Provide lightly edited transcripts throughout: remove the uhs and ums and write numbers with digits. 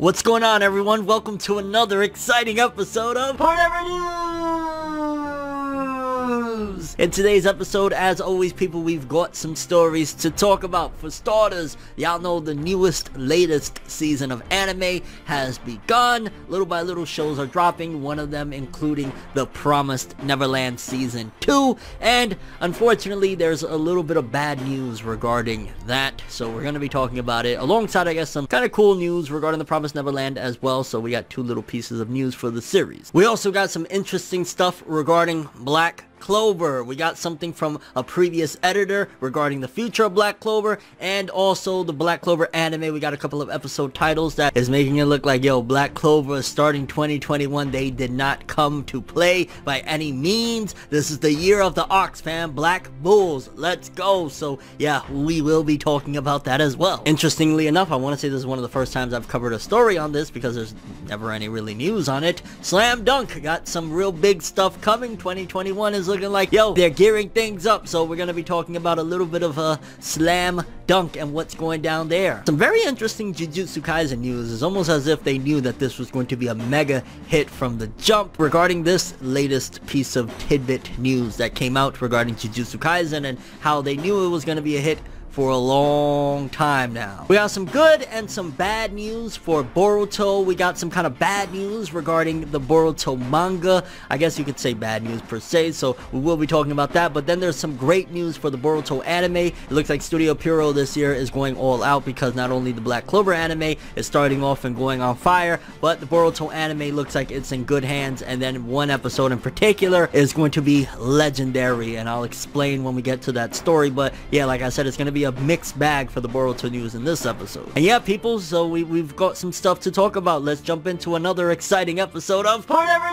What's going on, everyone? Welcome to another exciting episode of Whatever News! In today's episode, as always, people, we've got some stories to talk about. For starters, y'all know the latest season of anime has begun. Little by little, shows are dropping, one of them including The Promised Neverland Season 2. And unfortunately, there's a little bit of bad news regarding that, so we're going to be talking about it alongside, I guess, some kind of cool news regarding The Promised Neverland as well. So we got two little pieces of news for the series. We also got some interesting stuff regarding Black Clover. We got something from a previous editor regarding the future of Black Clover, and also the Black Clover anime. We got a couple of episode titles that is making it look like, yo, Black Clover starting 2021, they did not come to play by any means. This is the year of the ox, fam. Black Bulls, let's go. So yeah, we will be talking about that as well. Interestingly enough, I want to say this is one of the first times I've covered a story on this because there's never any really news on it. Slam Dunk got some real big stuff coming. 2021 is looking like, yo, they're gearing things up. So we're going to be talking about a little bit of a Slam Dunk and what's going down there. Some very interesting Jujutsu Kaisen news. It's almost as if they knew that this was going to be a mega hit from the jump regarding this latest piece of tidbit news that came out regarding Jujutsu Kaisen and how they knew it was going to be a hit for a long time now. We got some good and some bad news for Boruto. We got some kind of bad news regarding the Boruto manga. I guess you could say bad news per se, so we will be talking about that. But then there's some great news for the Boruto anime. It looks like Studio Pierrot this year is going all out because not only the Black Clover anime is starting off and going on fire, but the Boruto anime looks like it's in good hands. And then one episode in particular is going to be legendary, and I'll explain when we get to that story. But yeah, like I said, it's going to be a mixed bag for the Boruto news in this episode. And yeah, people, so we've got some stuff to talk about. Let's jump into another exciting episode of Whatever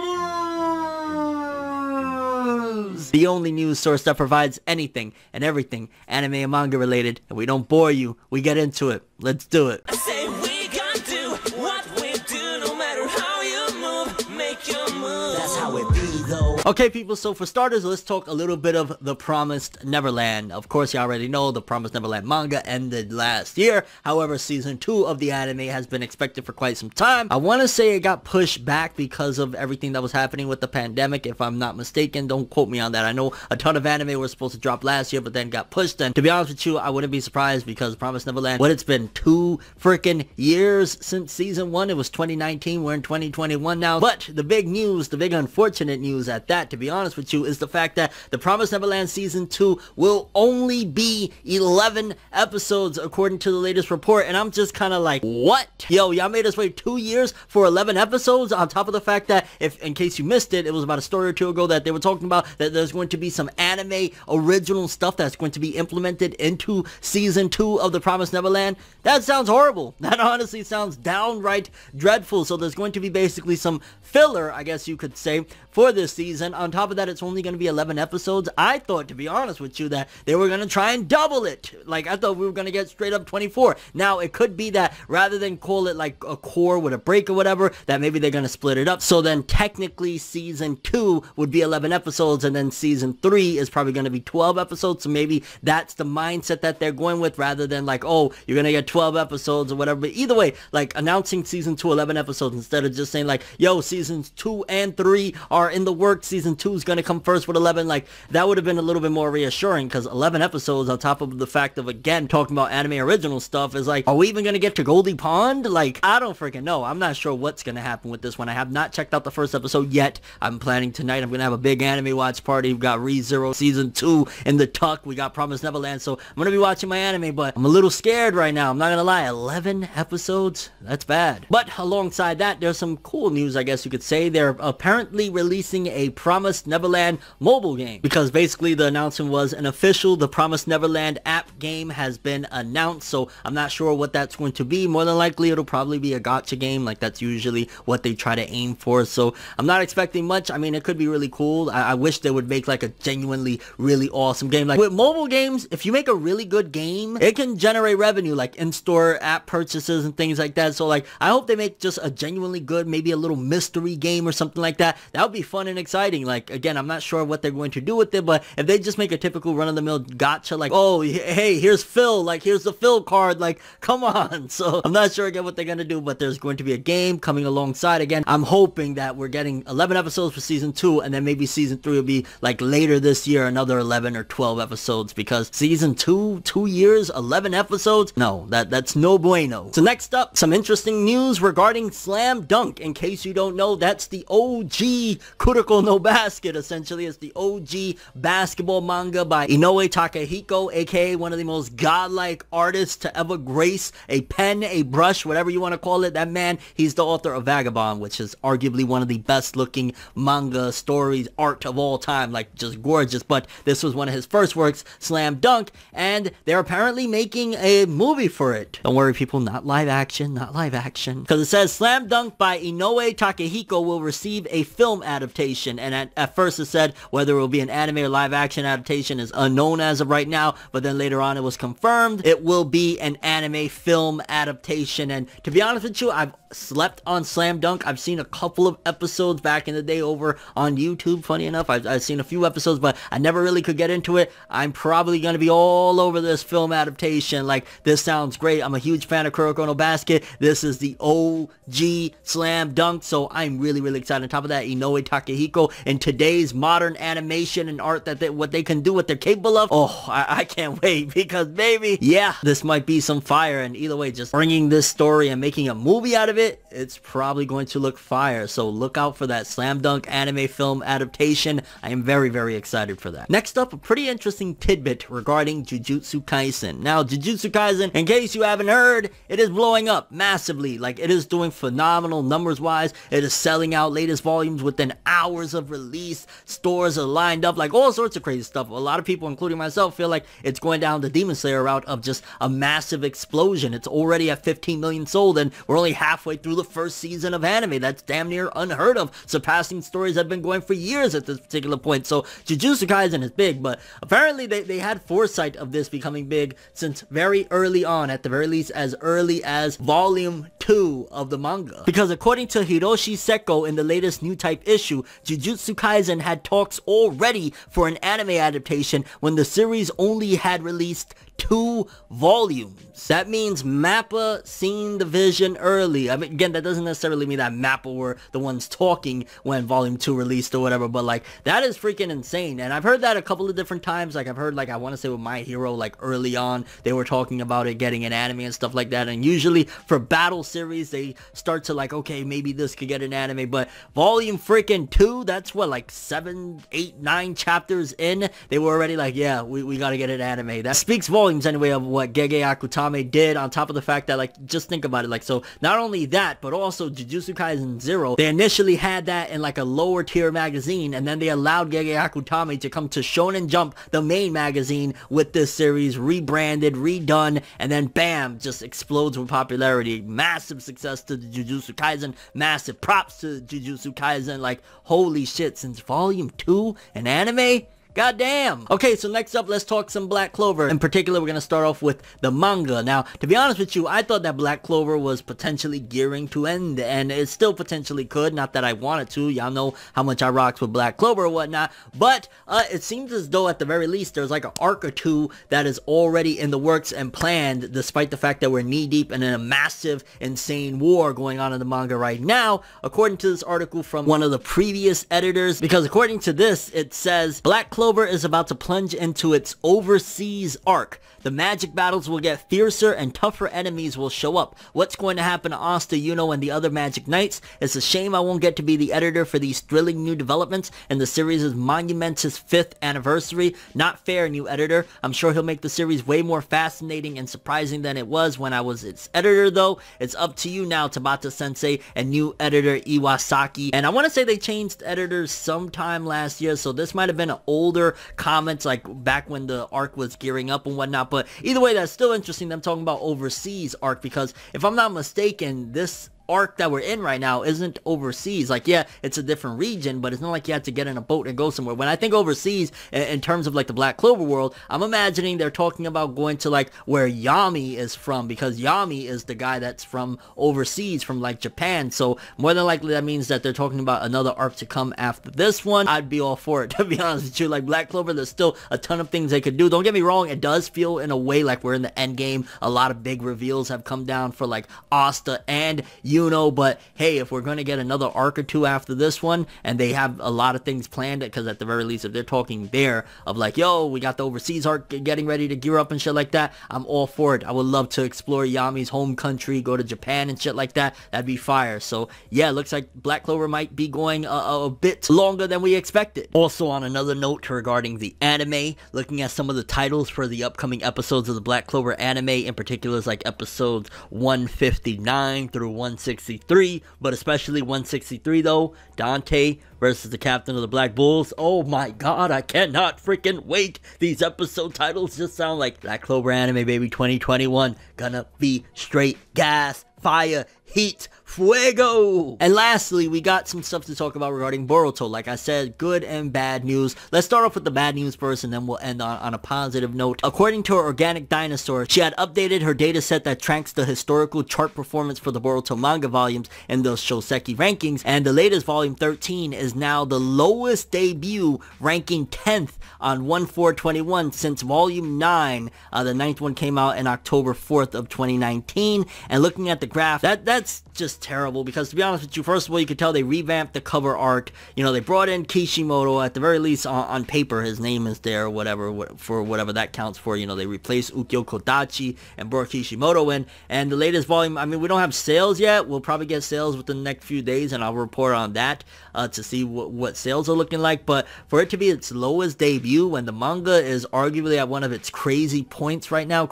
News! The only news source that provides anything and everything anime and manga related, and we don't bore you, we get into it. Let's do it. I say we gonna do what we do, no matter how you move, make your move. That's how it be, though. Okay, people, so for starters, let's talk a little bit of The Promised Neverland. Of course, you already know The Promised Neverland manga ended last year. However, season 2 of the anime has been expected for quite some time. I want to say it got pushed back because of everything that was happening with the pandemic, if I'm not mistaken. Don't quote me on that. I know a ton of anime were supposed to drop last year, but then got pushed. And to be honest with you, I wouldn't be surprised because The Promised Neverland, what, it's been 2 freaking years since season 1. It was 2019. We're in 2021 now. But the big news, the big unfortunate news at that, to be honest with you, is the fact that The Promised Neverland Season 2 will only be 11 episodes according to the latest report. And I'm just kind of like, what? Yo, y'all made us wait 2 years for 11 episodes, on top of the fact that, if in case you missed it, it was about a story or two ago that they were talking about that there's going to be some anime original stuff that's going to be implemented into Season 2 of The Promised Neverland. That sounds horrible. That honestly sounds downright dreadful. So there's going to be basically some filler, I guess you could say, for this season. On top of that, it's only going to be 11 episodes. I thought, to be honest with you, that they were going to try and double it. Like, I thought we were going to get straight up 24. Now, it could be that rather than call it like a core with a break or whatever, that maybe they're going to split it up. So then technically season 2 would be 11 episodes, and then season 3 is probably going to be 12 episodes. So maybe that's the mindset that they're going with, rather than like, oh, you're going to get 12 episodes or whatever. But either way, like announcing season 2 11 episodes instead of just saying like, yo, seasons 2 and 3 are in the works. Season 2 is going to come first with 11. Like, that would have been a little bit more reassuring, because 11 episodes on top of the fact of, again, talking about anime original stuff is like, are we even going to get to Goldie Pond? Like, I don't freaking know. I'm not sure what's going to happen with this one. I have not checked out the first episode yet. I'm planning tonight. I'm going to have a big anime watch party. We've got ReZero season 2 in the tuck. We got Promised Neverland. So I'm going to be watching my anime, but I'm a little scared right now. I'm not going to lie. 11 episodes? That's bad. But alongside that, there's some cool news, I guess you could say. They're apparently releasing a Promised Neverland mobile game, because basically the announcement was an official The Promised Neverland app game has been announced. So I'm not sure what that's going to be. More than likely it'll probably be a gacha game, like that's usually what they try to aim for. So I'm not expecting much. I mean, it could be really cool. I wish they would make like a genuinely really awesome game. Like with mobile games, if you make a really good game, it can generate revenue, like in-store app purchases and things like that. So like, I hope they make just a genuinely good, maybe a little mystery game or something like that. That would be fun and exciting. exciting. Like, again, I'm not sure what they're going to do with it, but if they just make a typical run-of-the-mill gacha, like, oh, hey, here's Phil, like, here's the Phil card, like, come on. So I'm not sure again what they're going to do, but there's going to be a game coming alongside. Again, I'm hoping that we're getting 11 episodes for season 2, and then maybe season 3 will be like later this year, another 11 or 12 episodes, because season 2, 2 years, 11 episodes, no, that's no bueno. So next up, some interesting news regarding Slam Dunk. In case you don't know, that's the OG Kuroko no Basket, essentially. It's the OG basketball manga by Inoue Takehiko, aka one of the most godlike artists to ever grace a pen, a brush, whatever you want to call it. That man, he's the author of Vagabond, which is arguably one of the best looking manga stories, art of all time, like just gorgeous. But this was one of his first works, Slam Dunk, and they're apparently making a movie for it. Don't worry people, not live action, not live action, because it says Slam Dunk by Inoue Takehiko will receive a film adaptation, and at first it said whether it will be an anime or live action adaptation is unknown as of right now, but then later on it was confirmed it will be an anime film adaptation. And to be honest with you, I've slept on Slam Dunk. I've seen a couple of episodes back in the day over on YouTube, funny enough. I've seen a few episodes, but I never really could get into it. I'm probably going to be all over this film adaptation. Like, this sounds great. I'm a huge fan of Kuroko no Basket. This is the OG Slam Dunk, so I'm really, really excited. On top of that, Inoue Takehiko, in today's modern animation and art, that what they can do, what they're capable of, oh, I can't wait, because baby, yeah, this might be some fire. And either way, just bringing this story and making a movie out of it, it's probably going to look fire. So look out for that Slam Dunk anime film adaptation. I am very, very excited for that. Next up, a pretty interesting tidbit regarding Jujutsu Kaisen. Now, Jujutsu Kaisen, in case you haven't heard, it is blowing up massively. Like, it is doing phenomenal numbers wise. It is selling out latest volumes within hours of release. Stores are lined up, like all sorts of crazy stuff. A lot of people, including myself, feel like it's going down the Demon Slayer route of just a massive explosion. It's already at 15 million sold, and we're only halfway through the first season of anime. That's damn near unheard of, surpassing stories that have been going for years at this particular point. So Jujutsu Kaisen is big, but apparently they had foresight of this becoming big since very early on, at the very least as early as volume 2 of the manga. Because according to Hiroshi Seko in the latest new type issue, Jujutsu Kaisen had talks already for an anime adaptation when the series only had released 2 volumes. That means MAPPA seen the vision early. I mean, again, that doesn't necessarily mean that MAPPA were the ones talking when volume 2 released or whatever, but like, that is freaking insane. And I've heard that a couple of different times. Like, I've heard, like, I want to say with My Hero, like early on, they were talking about it getting an anime and stuff like that. And usually for battle series, they start to like, okay, maybe this could get an anime, but volume freaking 2, that's what, like 7, 8, 9 chapters in, they were already like, yeah, we gotta get an anime. That speaks volumes anyway of what Gege Akutami did, on top of the fact that, like, just think about it, like, so not only that, but also Jujutsu Kaisen Zero, they initially had that in like a lower tier magazine, and then they allowed Gege Akutami to come to Shonen Jump, the main magazine, with this series rebranded, redone, and then bam, just explodes with popularity. Massive success to the Jujutsu Kaisen, massive props to Jujutsu Kaisen. Like, holy shit, since volume 2 an anime, god damn. Okay, so next up, let's talk some Black Clover. In particular, we're gonna start off with the manga. Now, to be honest with you, I thought that Black Clover was potentially gearing to end, and it still potentially could. Not that I wanted to. Y'all know how much I rocks with Black Clover or whatnot, but it seems as though at the very least there's like an arc or two that is already in the works and planned, despite the fact that we're knee-deep in a massive, insane war going on in the manga right now, according to this article from one of the previous editors. Because according to this, it says Black Clover is about to plunge into its overseas arc. The magic battles will get fiercer and tougher enemies will show up. What's going to happen to Asta, Yuno, and the other Magic Knights? It's a shame I won't get to be the editor for these thrilling new developments and the series' monumentous 5th anniversary. Not fair, new editor. I'm sure he'll make the series way more fascinating and surprising than it was when I was its editor, though. It's up to you now, Tabata-sensei, and new editor Iwasaki. And I want to say they changed editors sometime last year, so this might have been an older comment, like back when the arc was gearing up and whatnot. But either way, that's still interesting, them talking about overseas arc, because if I'm not mistaken, this arc that we're in right now isn't overseas. Like, yeah, it's a different region, but it's not like you have to get in a boat and go somewhere. When I think overseas, in terms of like the Black Clover world, I'm imagining they're talking about going to like where Yami is from, because Yami is the guy that's from overseas, from like Japan. So more than likely that means that they're talking about another arc to come after this one. I'd be all for it, to be honest with you. Like, Black Clover, there's still a ton of things they could do. Don't get me wrong, it does feel in a way like we're in the end game. A lot of big reveals have come down for like Asta and Yuno, but hey, if we're going to get another arc or two after this one, and they have a lot of things planned, because at the very least, if they're talking there of like, yo, we got the overseas arc getting ready to gear up and shit like that, I'm all for it. I would love to explore Yami's home country, go to Japan and shit like that. That'd be fire. So yeah, it looks like Black Clover might be going a bit longer than we expected. Also, on another note regarding the anime, looking at some of the titles for the upcoming episodes of the Black Clover anime, in particular like episodes 159 through 163, but especially 163 though, Dante versus the captain of the Black Bulls. Oh my god, I cannot freaking wait. These episode titles just sound like Black Clover anime, baby. 2021 gonna be straight gas, fire, heat, fuego. And lastly, we got some stuff to talk about regarding Boruto. Like I said, good and bad news. Let's start off with the bad news first, and then we'll end on a positive note. According to her Organic Dinosaur, she had updated her data set that tracks the historical chart performance for the Boruto manga volumes in the Shoseki rankings, and the latest volume 13 is now the lowest debut, ranking 10th on 1/4/21 since volume 9. The 9th one came out in October 4th of 2019. And looking at the graph, that's just terrible, because to be honest with you, first of all, you could tell they revamped the cover art. You know, they brought in Kishimoto, at the very least on paper his name is there, or whatever, for whatever that counts for. You know, they replaced Ukyo Kodachi and brought Kishimoto in. And the latest volume, I mean, we don't have sales yet. We'll probably get sales within the next few days, and I'll report on that to see what sales are looking like. But for it to be its lowest debut when the manga is arguably at one of its craziest points right now,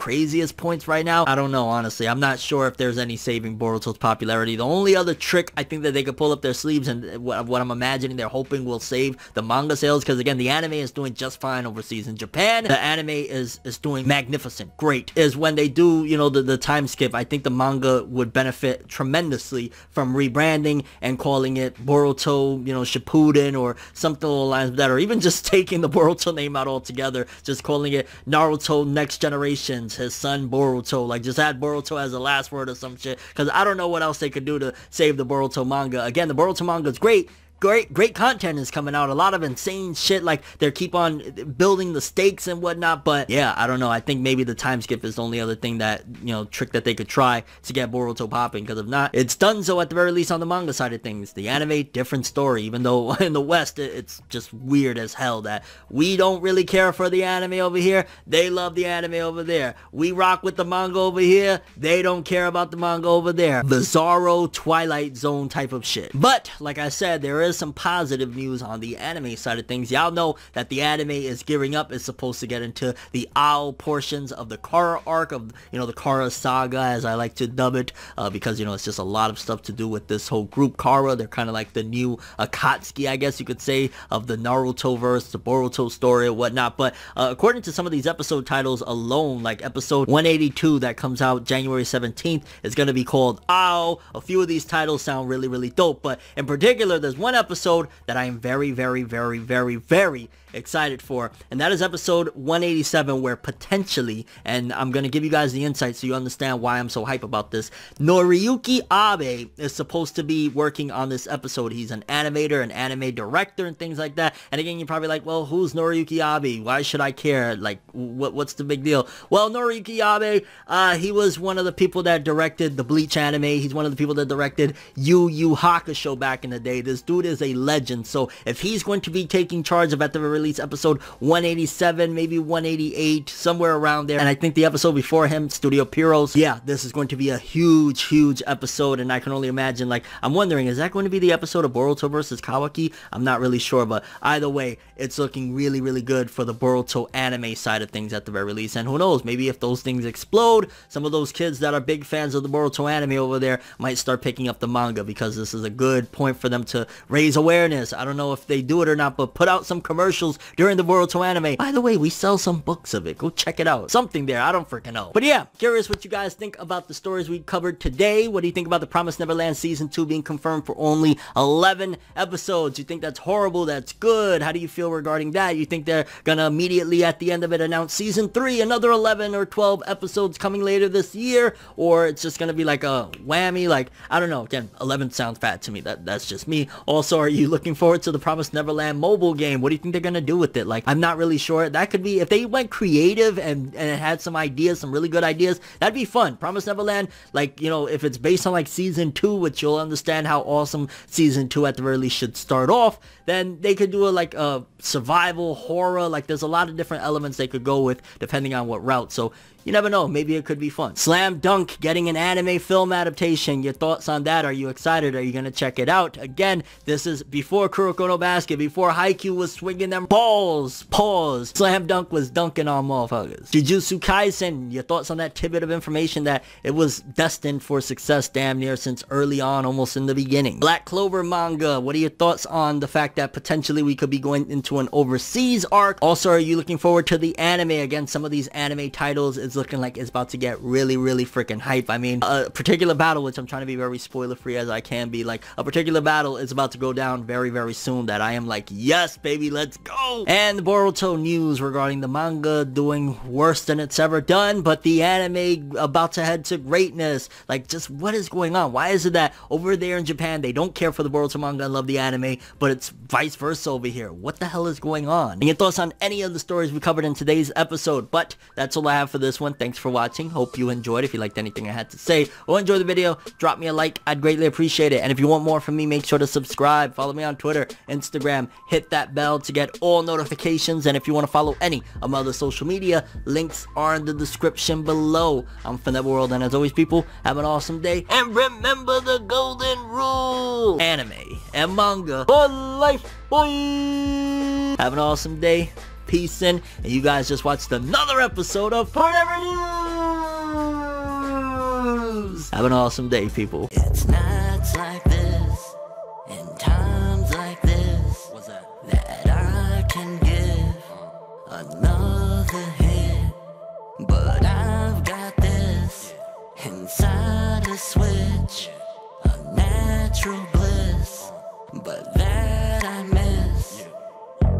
I don't know, honestly. I'm not sure if there's any saving Boruto's popularity. The only other trick I think that they could pull up their sleeves, and what I'm imagining they're hoping will save the manga sales, because again, the anime is doing just fine overseas. In Japan, the anime is doing magnificent, great, is when they do, you know, the time skip. I think the manga would benefit tremendously from rebranding and calling it Boruto, you know, Shippuden, or something along the lines of that, or even just taking the Boruto name out altogether, just calling it Naruto Next Generations, his son Boruto. Like, just add Boruto as the last word or some shit, because I don't know what else they could do to save the Boruto manga. Again, the Boruto manga is great. Great content is coming out. A lot of insane shit, like they keep on building the stakes and whatnot. But yeah, I don't know. I think maybe the time skip is the only other thing that, you know, trick that they could try to get Boruto popping. Because if not, it's done so at the very least on the manga side of things. The anime, different story. Even though in the West, it's just weird as hell that we don't really care for the anime over here. They love the anime over there. We rock with the manga over here. They don't care about the manga over there. Bizarro Twilight Zone type of shit. But like I said, there is some positive news on the anime side of things. Y'all know that the anime is gearing up. It's supposed to get into the Ao portions of the Kara arc, of, you know, the Kara saga, as I like to dub it, because, you know, it's just a lot of stuff to do with this whole group. Kara, they're kind of like the new Akatsuki, I guess you could say, of the Naruto verse, the Boruto story, or whatnot. But according to some of these episode titles alone, like episode 182 that comes out January 17th is going to be called Ao. A few of these titles sound really, really dope, but in particular, there's one episode that I am very, very, very, very, very excited for, and that is episode 187, where potentially, and I'm going to give you guys the insight so you understand why I'm so hype about this, Noriyuki Abe is supposed to be working on this episode. He's an animator, an anime director, and things like that. And again, you're probably like, well, who's Noriyuki Abe? Why should I care? Like, what's the big deal? Well, Noriyuki Abe, he was one of the people that directed the Bleach anime. He's one of the people that directed Yu Yu Hakusho back in the day. This dude is a legend. So if he's going to be taking charge of, at the release, episode 187, maybe 188, somewhere around there, and I think the episode before him, Studio Pierrot's, yeah, this is going to be a huge episode. And I can only imagine, like, I'm wondering, is that going to be the episode of Boruto versus Kawaki? I'm not really sure, but either way, it's looking really, really good for the Boruto anime side of things at the very least. And who knows, maybe if those things explode, some of those kids that are big fans of the Boruto anime over there might start picking up the manga, because this is a good point for them to raise awareness. I don't know if they do it or not, but put out some commercials during the Boruto anime. By the way, we sell some books of it. Go check it out. Something there. I don't freaking know. But yeah, curious what you guys think about the stories we covered today. What do you think about the Promised Neverland Season 2 being confirmed for only 11 episodes? You think that's horrible? That's good? How do you feel regarding that? You think they're gonna immediately at the end of it announce Season 3, another 11 or 12 episodes coming later this year? Or it's just gonna be like a whammy? Like, I don't know. Again, 11 sounds fat to me. That's just me. Also, are you looking forward to the Promised Neverland mobile game? What do you think they're gonna do with it? Like, I'm not really sure. That could be, if they went creative and it had some ideas, some really good ideas, that'd be fun. Promised Neverland, like, you know, if it's based on like Season 2, which you'll understand how awesome Season 2 at the very least should start off, then they could do like a survival horror. Like, there's a lot of different elements they could go with depending on what route. So you never know, maybe it could be fun. Slam Dunk getting an anime film adaptation. Your thoughts on that? Are you excited? Are you gonna check it out? Again, this is before Kuroko no Basket, before Haikyuu was swinging them balls. Pause. Slam Dunk was dunking on motherfuckers. Jujutsu Kaisen, your thoughts on that tidbit of information that it was destined for success damn near since early on, almost in the beginning. Black Clover manga, what are your thoughts on the fact that potentially we could be going into an overseas arc? Also, are you looking forward to the anime? Again, some of these anime titles is looking like it's about to get really freaking hype. I mean, a particular battle, which I'm trying to be very spoiler free as I can be, like a particular battle is about to go down very soon that I am like, yes baby, let's go. And the Boruto news regarding the manga doing worse than it's ever done, but the anime about to head to greatness. Like, just what is going on? Why is it that over there in Japan they don't care for the Boruto manga and love the anime, but it's vice versa over here? What the hell is going on? And your thoughts on any of the stories we covered in today's episode. But that's all I have for this one. Thanks for watching. Hope you enjoyed. If you liked anything I had to say or enjoyed the video, drop me a like. I'd greatly appreciate it. And if you want more from me, make sure to subscribe. Follow me on Twitter, Instagram. Hit that bell to get all notifications. And if you want to follow any of my other social media, links are in the description below. I'm FNetworld, and as always, people, have an awesome day. And remember the golden rule. Anime and manga for life, boy. Have an awesome day. Peace in, and you guys just watched another episode of Forever News. Have an awesome day, people. It's nights like this, and times like this, that I can give another hit. But I've got this inside a switch, a natural bliss. But